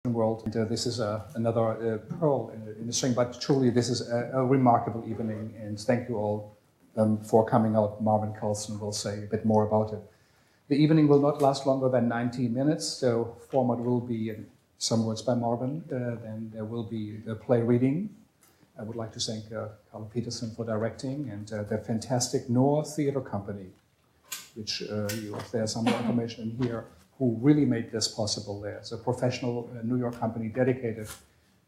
world. And this is another pearl in the string, but truly this is a remarkable evening, and thank you all for coming out. Marvin Carlson will say a bit more about it. The evening will not last longer than 90 minutes, so format will be some words by Marvin, then there will be a play reading. I would like to thank Carl Peterson for directing, and the fantastic Noor Theatre company, which there's some more information in here, who really made this possible. There's a professional New York company dedicated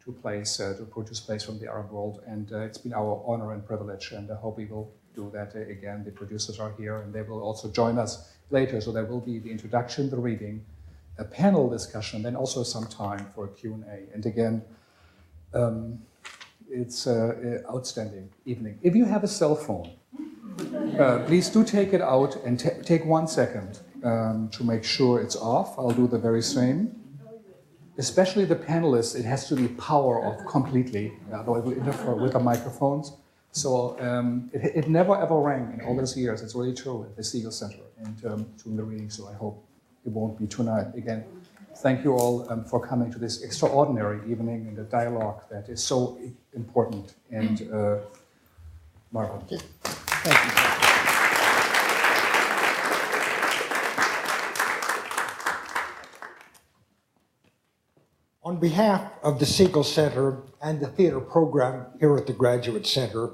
to plays, to produce plays from the Arab world, and it's been our honor and privilege, and I hope we will do that again. The producers are here, and they will also join us later, so there will be the introduction, the reading, a panel discussion, then also some time for a Q&A. And again, it's an outstanding evening. If you have a cell phone, please do take it out and take 1 second to make sure it's off. I'll do the very same. Especially the panelists, it has to be power off completely, otherwise it will interfere with the microphones. So it never ever rang in all those years. It's really true at the Segal Center and during the reading, so I hope it won't be tonight. Again, thank you all for coming to this extraordinary evening and the dialogue that is so important. And Marvin. Thank you. On behalf of the Segal Center and the theater program here at the Graduate Center,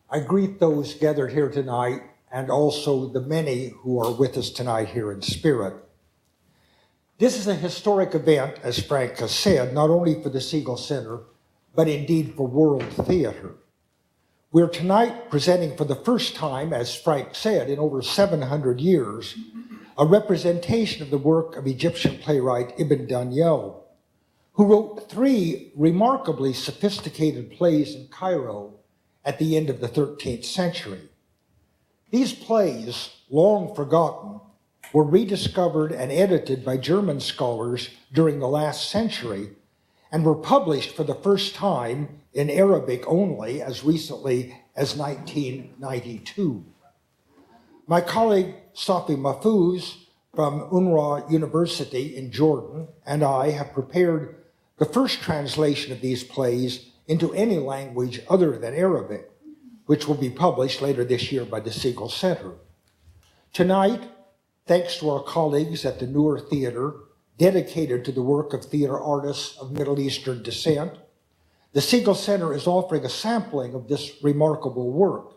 I greet those gathered here tonight and also the many who are with us tonight here in spirit. This is a historic event, as Frank has said, not only for the Segal Center, but indeed for world theater. We're tonight presenting for the first time, as Frank said, in over 700 years, a representation of the work of Egyptian playwright Ibn Dāniyāl, who wrote 3 remarkably sophisticated plays in Cairo at the end of the 13th century. These plays, long forgotten, were rediscovered and edited by German scholars during the last century and were published for the first time in Arabic only as recently as 1992. My colleague Safi Mahfouz from UNRWA University in Jordan and I have prepared the first translation of these plays into any language other than Arabic, which will be published later this year by the Segal Center. Tonight, thanks to our colleagues at the Noor Theatre, dedicated to the work of theater artists of Middle Eastern descent, the Segal Center is offering a sampling of this remarkable work.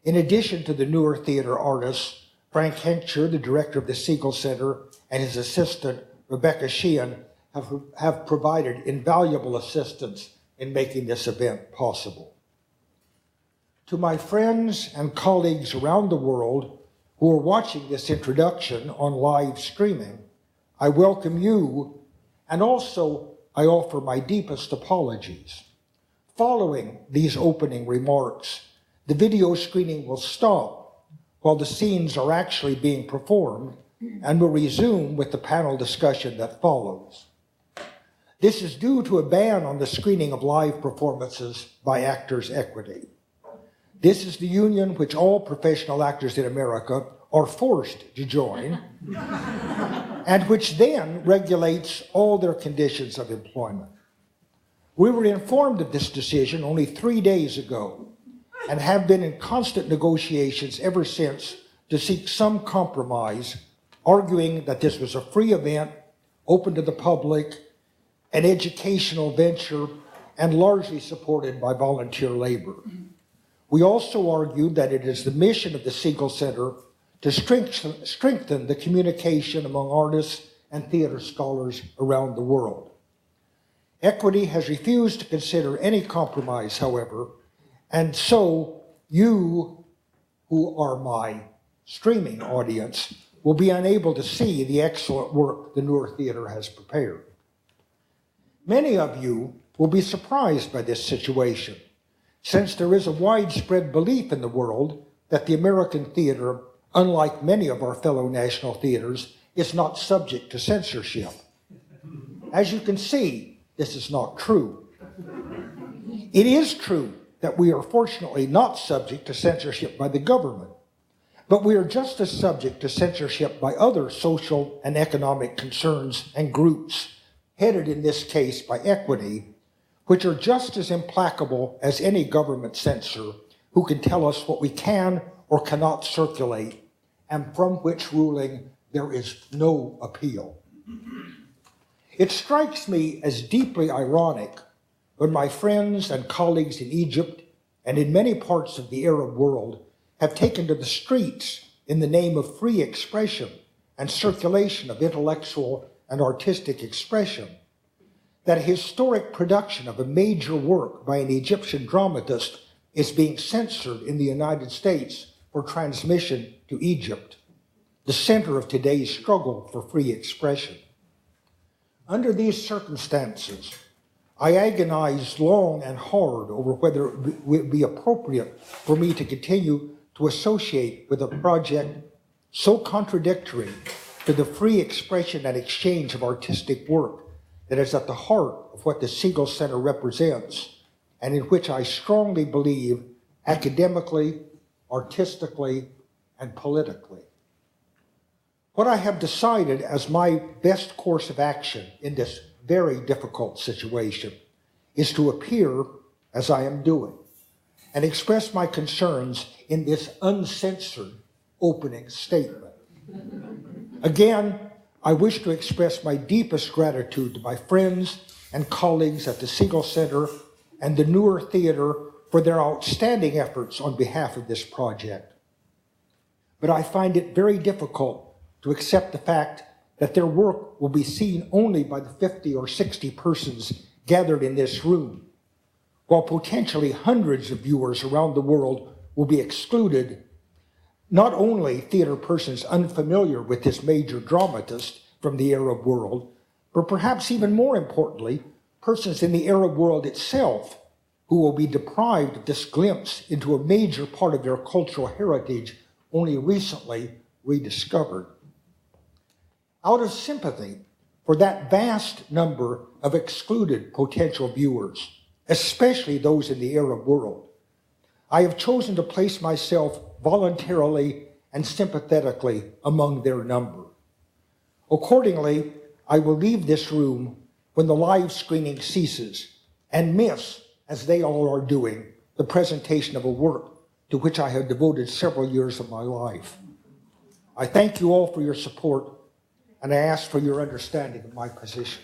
In addition to the Noor Theatre artists, Frank Henczer, the director of the Segal Center, and his assistant, Rebecca Sheehan, have provided invaluable assistance in making this event possible. To my friends and colleagues around the world who are watching this introduction on live streaming, I welcome you, and also I offer my deepest apologies. Following these opening remarks, the video screening will stop while the scenes are actually being performed and will resume with the panel discussion that follows. This is due to a ban on the screening of live performances by Actors Equity. This is the union which all professional actors in America are forced to join, and which then regulates all their conditions of employment. We were informed of this decision only 3 days ago and have been in constant negotiations ever since to seek some compromise, arguing that this was a free event, open to the public, an educational venture, and largely supported by volunteer labor. We also argued that it is the mission of the Segal Center to strengthen the communication among artists and theater scholars around the world. Equity has refused to consider any compromise, however, and so you, who are my streaming audience, will be unable to see the excellent work the Noor Theatre has prepared. Many of you will be surprised by this situation, since there is a widespread belief in the world that the American theater, unlike many of our fellow national theaters, is not subject to censorship. As you can see, this is not true. It is true that we are fortunately not subject to censorship by the government, but we are just as subject to censorship by other social and economic concerns and groups, headed in this case by equity, which are just as implacable as any government censor who can tell us what we can or cannot circulate, and from which ruling there is no appeal. It strikes me as deeply ironic when my friends and colleagues in Egypt and in many parts of the Arab world have taken to the streets in the name of free expression and circulation of intellectual and artistic expression, that a historic production of a major work by an Egyptian dramatist is being censored in the United States for transmission to Egypt, the center of today's struggle for free expression. Under these circumstances, I agonized long and hard over whether it would be appropriate for me to continue to associate with a project so contradictory to the free expression and exchange of artistic work that is at the heart of what the Segal Center represents, and in which I strongly believe academically, artistically, and politically. What I have decided as my best course of action in this very difficult situation is to appear as I am doing and express my concerns in this uncensored opening statement. Again, I wish to express my deepest gratitude to my friends and colleagues at the Segal Center and the Noor Theatre for their outstanding efforts on behalf of this project. But I find it very difficult to accept the fact that their work will be seen only by the 50 or 60 persons gathered in this room, while potentially hundreds of viewers around the world will be excluded, not only theater persons unfamiliar with this major dramatist from the Arab world, but perhaps even more importantly, persons in the Arab world itself who will be deprived of this glimpse into a major part of their cultural heritage only recently rediscovered. Out of sympathy for that vast number of excluded potential viewers, especially those in the Arab world, I have chosen to place myself voluntarily and sympathetically among their number. Accordingly, I will leave this room when the live screening ceases and miss, as they all are doing, the presentation of a work to which I have devoted several years of my life. I thank you all for your support, and I ask for your understanding of my position.